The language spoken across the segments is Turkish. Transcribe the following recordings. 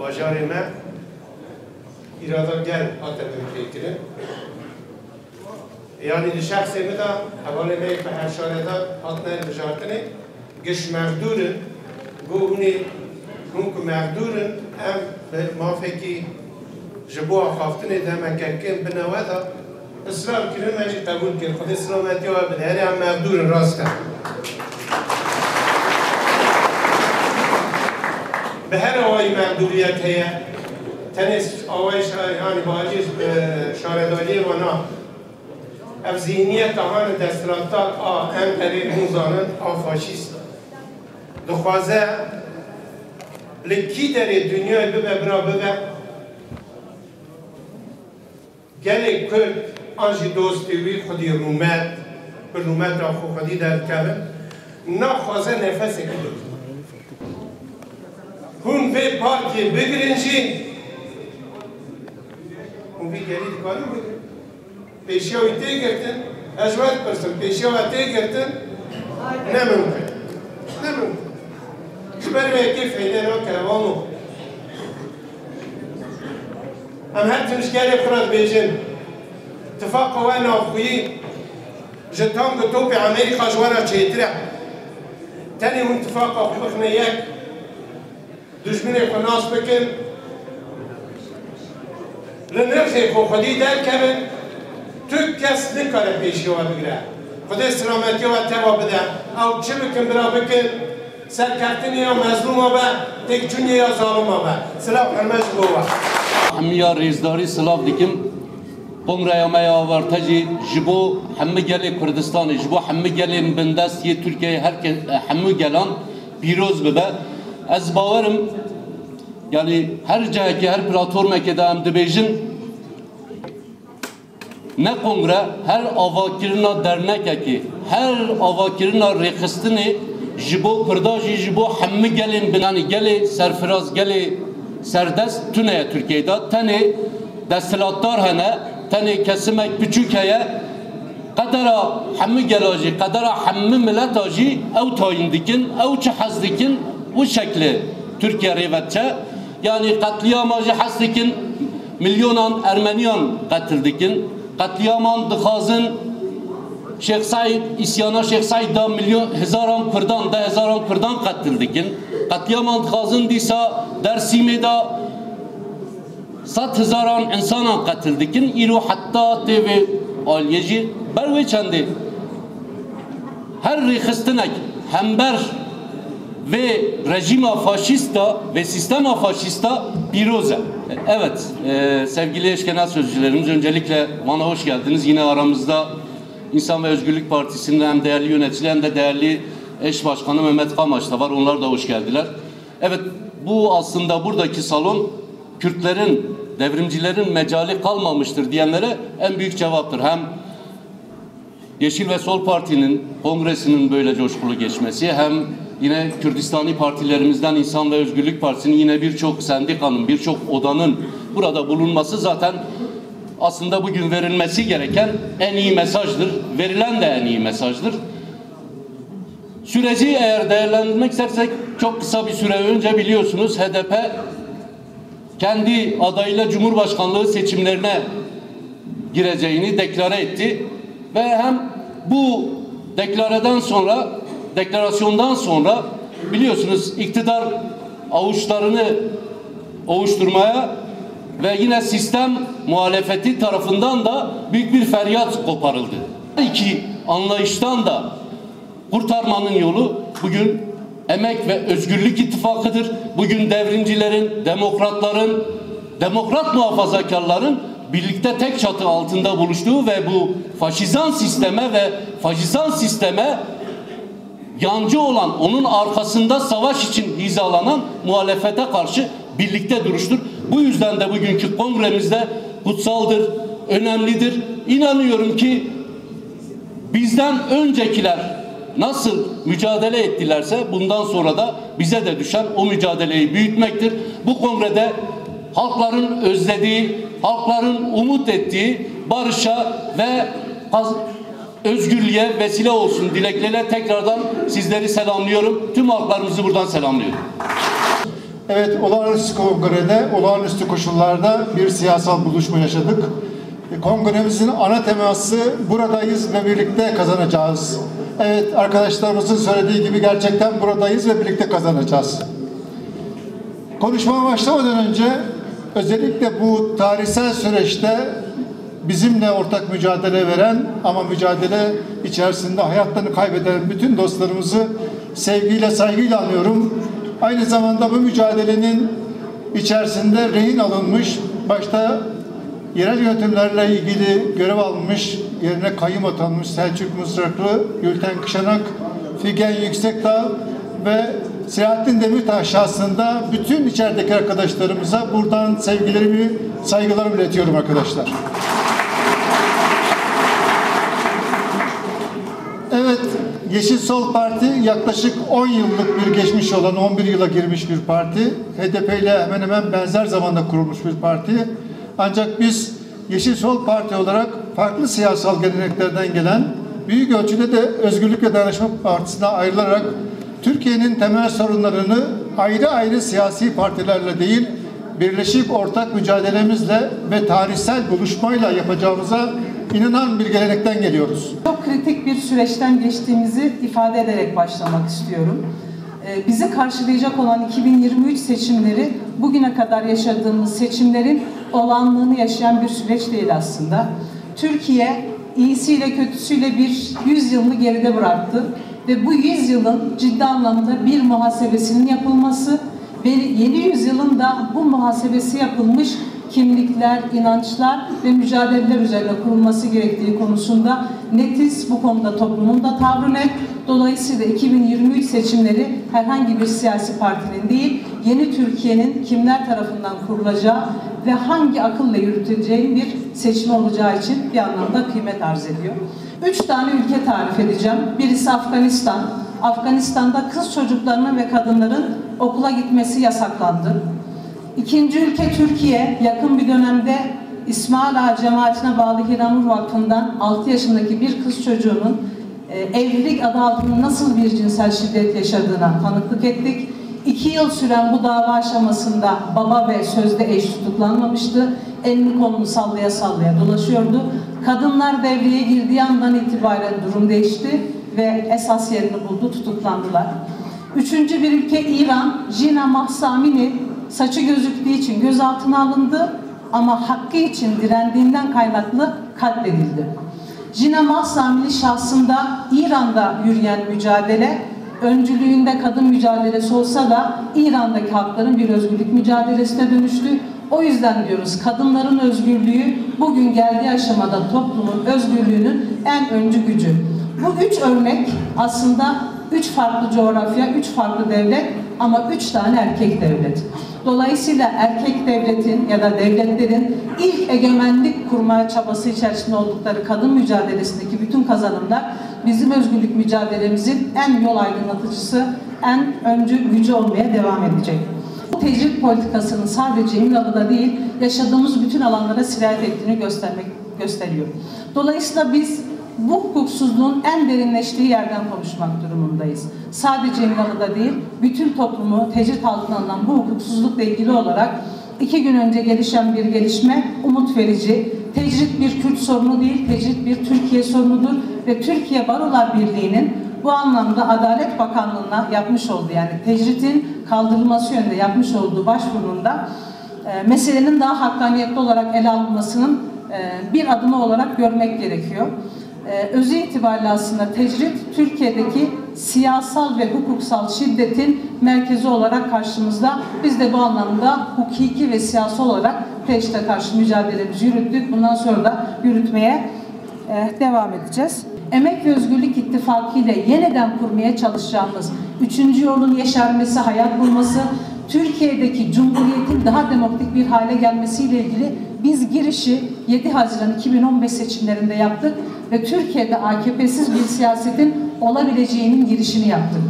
Bajarime irada gel hatta fikri. Yani şahsen mi da havale me pe her şarada hatner bijartını geç mağdurun gohuni hunk mağdurun em mafeki jbo haftine de mekken binawada ısrar kirin mecid kabul kin khud selamet ya bidhari em mağdurun rasta بهر آوای مقدوریت هیا تنس آوای yani باجیز شاردالی و نه اف ذهنیت آن دستراتار ام قریب موزانند فاشیست دخوازه لکی در دنیای ببه برا ببه گلی کرد آنجی دوستیوی خودی رومت به رومت آخو خودی در کبه نخوازه نفس کدود Hun ve parti birinci, hun bir geri dikkat mı? Peşiya ite girdin, ecvat person peşiya ite girdin, ne mümkün, ne mümkün. Şüpher ve ekip feyden o karavanı. Hem her tümüş geri kurat bejin, tıfakı ve nafkuyi, jetam da topi Amerika jvara çeytire. Tani hun tıfakı hukukne yek, دشمن کو ناس بکن لنرخ کو خودی در کردن تو کس نکاره پیشی و بگیره خدا سلامتی و توا بده او چه بکن برا بکن سرکرتنی یا مظلوم با تکچونی یا ظالم با سلام همش بوا همیا ریزداری سلاف دیکم قمره یا میا ورتجی جبو همه گلی کردستان جبو همه گلی بندست یه ترکیه هر همه گلان پیروز ببه از باورم yani her cahaki her platforma kedam dibejin ne kongre her avakirina dernek ki her avakirina rekistini jibo kurdaji jibo hammi gelin binani geli serfiraz geli serdest tüne Türkiye'de tane destilatlar hane tane kesimek küçük heye kadara hammi gelaji kadara hammi milletaji ev tayindikin ev çahazdikin bu şekli Türkiye revetçe yani katliamacı hasdikin milyonan Ermeniyan katildikin katliaman dıkhazın Şeyh Said isyana Şeyh Said'da milyon hezaran Kürdan da hezaran Kürdan katildikin katliaman dıkhazın disa Dersim'de 100,000 insanan katildikin iro hatta TV aliyeci berve çendi her rehistinek hember ve rejima faşista ve sistema faşista piroza. Evet, sevgili eş genel sözcülerimiz öncelikle bana hoş geldiniz. Yine aramızda İnsan ve Özgürlük Partisi'nin hem değerli yöneticiler hem de değerli eş başkanı Mehmet Kamaç da var. Onlar da hoş geldiler. Evet, bu aslında buradaki salon Kürtlerin, devrimcilerin mecali kalmamıştır diyenlere en büyük cevaptır. Hem Yeşil ve Sol Parti'nin kongresinin böyle coşkulu geçmesi hem yine Kürdistani partilerimizden İnsan ve Özgürlük Partisi'nin yine birçok sendikanın, birçok odanın burada bulunması zaten aslında bugün verilmesi gereken en iyi mesajdır. Verilen de en iyi mesajdır. Süreci eğer değerlendirmek istersek çok kısa bir süre önce biliyorsunuz HDP kendi adayıyla Cumhurbaşkanlığı seçimlerine gireceğini deklare etti. Ve hem bu deklarasyondan sonra biliyorsunuz iktidar avuçlarını ovuşturmaya ve yine sistem muhalefeti tarafından da büyük bir feryat koparıldı. İki anlayıştan da kurtarmanın yolu bugün Emek ve Özgürlük İttifakı'dır. Bugün devrimcilerin, demokratların, demokrat muhafazakarların birlikte tek çatı altında buluştuğu ve bu faşizan sisteme yancı olan, onun arkasında savaş için hizalanan muhalefete karşı birlikte duruştur. Bu yüzden de bugünkü kongremizde kutsaldır, önemlidir. İnanıyorum ki bizden öncekiler nasıl mücadele ettilerse bundan sonra da bize de düşen o mücadeleyi büyütmektir. Bu kongrede halkların özlediği, halkların umut ettiği barışa ve özgürlüğe vesile olsun dilekleriyle tekrardan sizleri selamlıyorum. Tüm halklarımızı buradan selamlıyorum. Evet, olağanüstü kongrede, olağanüstü koşullarda bir siyasal buluşma yaşadık. Kongremizin ana teması buradayız ve birlikte kazanacağız. Evet, arkadaşlarımızın söylediği gibi gerçekten buradayız ve birlikte kazanacağız. Konuşmama başlamadan önce özellikle bu tarihsel süreçte bizimle ortak mücadele veren ama mücadele içerisinde hayatlarını kaybeden bütün dostlarımızı sevgiyle, saygıyla anıyorum. Aynı zamanda bu mücadelenin içerisinde rehin alınmış, başta yerel yönetimlerle ilgili görev almış, yerine kayyum atanmış Selçuk Mızraklı, Gülten Kışanak, Figen Yüksekdağ ve Selahattin Demirtaş şahsında bütün içerideki arkadaşlarımıza buradan sevgilerimi, saygılarımı iletiyorum arkadaşlar. Evet, Yeşil Sol Parti yaklaşık 10 yıllık bir geçmiş olan 11 yıla girmiş bir parti. HDP ile hemen hemen benzer zamanda kurulmuş bir parti. Ancak biz Yeşil Sol Parti olarak farklı siyasal geleneklerden gelen, büyük ölçüde de Özgürlük ve Dayanışma Partisi'ne ayrılarak Türkiye'nin temel sorunlarını ayrı ayrı siyasi partilerle değil, birleşik ortak mücadelemizle ve tarihsel buluşmayla yapacağımıza inanan bir gelenekten geliyoruz. Çok kritik bir süreçten geçtiğimizi ifade ederek başlamak istiyorum. Bizi karşılayacak olan 2023 seçimleri bugüne kadar yaşadığımız seçimlerin olağanlığını yaşayan bir süreç değil aslında. Türkiye iyisiyle kötüsüyle bir 100 yılını geride bıraktı ve bu 100 yılın ciddi anlamda bir muhasebesinin yapılması ve yeni yüzyılın da bu muhasebesi yapılmış kimlikler, inançlar ve mücadeleler üzerine kurulması gerektiği konusunda netiz. Bu konuda toplumun da tavrı net. Dolayısıyla 2023 seçimleri herhangi bir siyasi partinin değil, yeni Türkiye'nin kimler tarafından kurulacağı ve hangi akılla yürütüleceğin bir seçim olacağı için bir anlamda kıymet arz ediyor. 3 tane ülke tarif edeceğim. Birisi Afganistan. Afganistan'da kız çocuklarının ve kadınların okula gitmesi yasaklandı. İkinci ülke Türkiye. Yakın bir dönemde İsmail Ağa cemaatine bağlı Hiranur Vakfı'ndan 6 yaşındaki bir kız çocuğunun evlilik adı altında nasıl bir cinsel şiddet yaşadığına tanıklık ettik. 2 yıl süren bu dava aşamasında baba ve sözde eş tutuklanmamıştı. Elini kolunu sallaya sallaya dolaşıyordu. Kadınlar devreye girdiği andan itibaren durum değişti ve esas yerini buldu, tutuklandılar. Üçüncü bir ülke İran. Jina Mahsa Amini saçı gözüktüğü için gözaltına alındı ama hakkı için direndiğinden kaynaklı katledildi. Jina Mahsa Amini şahsında İran'da yürüyen mücadele, öncülüğünde kadın mücadelesi olsa da İran'daki halkların bir özgürlük mücadelesine dönüştü. O yüzden diyoruz kadınların özgürlüğü bugün geldiği aşamada toplumun özgürlüğünün en öncü gücü. Bu 3 örnek aslında 3 farklı coğrafya, 3 farklı devlet ama 3 tane erkek devlet. Dolayısıyla erkek devletin ya da devletlerin ilk egemenlik kurma çabası içerisinde oldukları kadın mücadelesindeki bütün kazanımlar bizim özgürlük mücadelemizin en yol aydınlatıcısı, en öncü gücü olmaya devam edecek. Bu tecrit politikasının sadece İmralı'da değil, yaşadığımız bütün alanlara sirayet ettiğini gösteriyor. Dolayısıyla biz bu hukuksuzluğun en derinleştiği yerden konuşmak durumundayız. Sadece İmralı'da değil, bütün toplumu tecrit altına alınan bu hukuksuzlukla ilgili olarak 2 gün önce gelişen bir gelişme umut verici. Tecrit bir Kürt sorunu değil, tecrit bir Türkiye sorunudur ve Türkiye Barolar Birliği'nin bu anlamda Adalet Bakanlığı'na yapmış olduğu, yani tecritin kaldırılması yönünde yapmış olduğu başvurunda meselenin daha hakkaniyetli olarak ele alınmasının bir adımı olarak görmek gerekiyor. Özü itibariyle aslında tecrit Türkiye'deki siyasal ve hukuksal şiddetin merkezi olarak karşımızda. Biz de bu anlamda hukuki ve siyasal olarak tecrite karşı mücadelemizi yürüttük. Bundan sonra da yürütmeye devam edeceğiz. Emek ve Özgürlük İttifakı ile yeniden kurmaya çalışacağımız 3. yolun yeşermesi, hayat bulması, Türkiye'deki Cumhuriyet'in daha demokratik bir hale gelmesiyle ilgili biz girişi 7 Haziran 2015 seçimlerinde yaptık ve Türkiye'de AKP'siz bir siyasetin olabileceğinin girişini yaptık.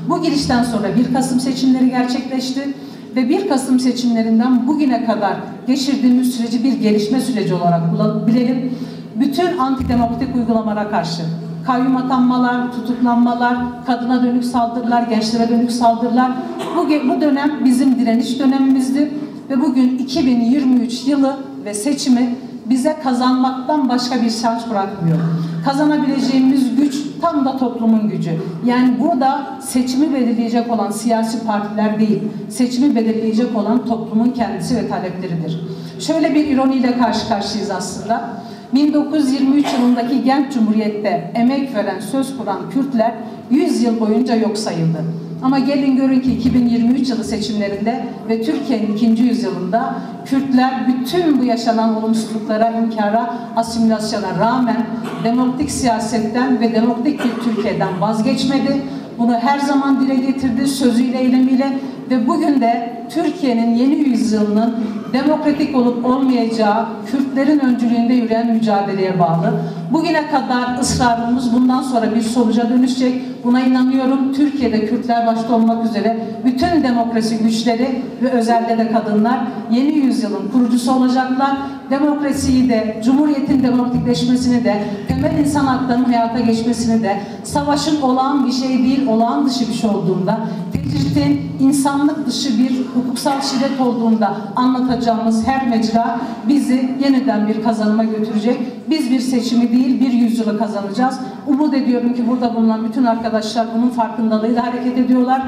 Bu girişten sonra 1 Kasım seçimleri gerçekleşti ve 1 Kasım seçimlerinden bugüne kadar geçirdiğimiz süreci bir gelişme süreci olarak bilelim. Bütün antidemokratik uygulamalara karşı kayyum atanmalar, tutuklanmalar, kadına dönük saldırılar, gençlere dönük saldırılar, bu dönem bizim direniş dönemimizdi ve bugün 2023 yılı ve seçimi bize kazanmaktan başka bir şans bırakmıyor. Kazanabileceğimiz güç tam da toplumun gücü. Yani burada seçimi belirleyecek olan siyasi partiler değil, seçimi belirleyecek olan toplumun kendisi ve talepleridir. Şöyle bir ironiyle karşı karşıyayız aslında. 1923 yılındaki Genç Cumhuriyet'te emek veren, söz kuran Kürtler 100 yıl boyunca yok sayıldı. Ama gelin görün ki 2023 yılı seçimlerinde ve Türkiye'nin 2. yüzyılında Kürtler bütün bu yaşanan olumsuzluklara, inkara, asimilasyona rağmen demokratik siyasetten ve demokratik bir Türkiye'den vazgeçmedi. Bunu her zaman dile getirdi, sözüyle, eylemiyle ve bugün de Türkiye'nin yeni yüzyılının demokratik olup olmayacağı Kürtlerin öncülüğünde yürüyen mücadeleye bağlı. Bugüne kadar ısrarımız bundan sonra bir sonuca dönüşecek. Buna inanıyorum. Türkiye'de Kürtler başta olmak üzere bütün demokrasi güçleri ve özellikle de kadınlar yeni yüzyılın kurucusu olacaklar. Demokrasiyi de, Cumhuriyet'in demokratikleşmesini de, temel insan haklarının hayata geçmesini de, savaşın olağan bir şey değil, olağan dışı bir şey olduğunda, tecritin insanlık dışı bir hukuksal şiddet olduğunda anlatacağımız her mecra bizi yeniden bir kazanıma götürecek. Biz bir seçimi değil, bir yüzyılı kazanacağız. Umut ediyorum ki burada bulunan bütün arkadaşlar bunun farkındalığıyla hareket ediyorlar.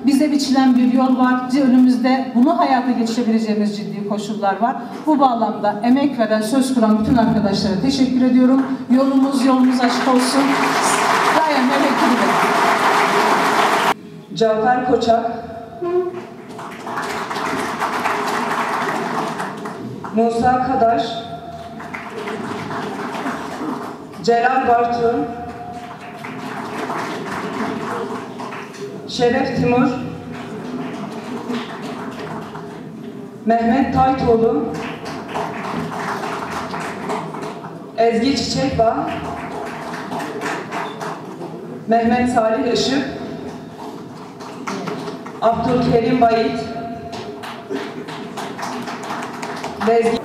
Bize biçilen bir yol var. Önümüzde bunu hayata geçirebileceğimiz ciddi koşullar var. Bu bağlamda emek veren, söz kuran bütün arkadaşlara teşekkür ediyorum. Yolumuz açık olsun. Dayan emekli. Cafer Koçak, Musa Kadaş, Celal Bartu, Şeref Timur, Mehmet Taytoğlu, Ezgi Çiçekbağ, Mehmet Salih Işık, Abdülkerim Bayit, Lezgi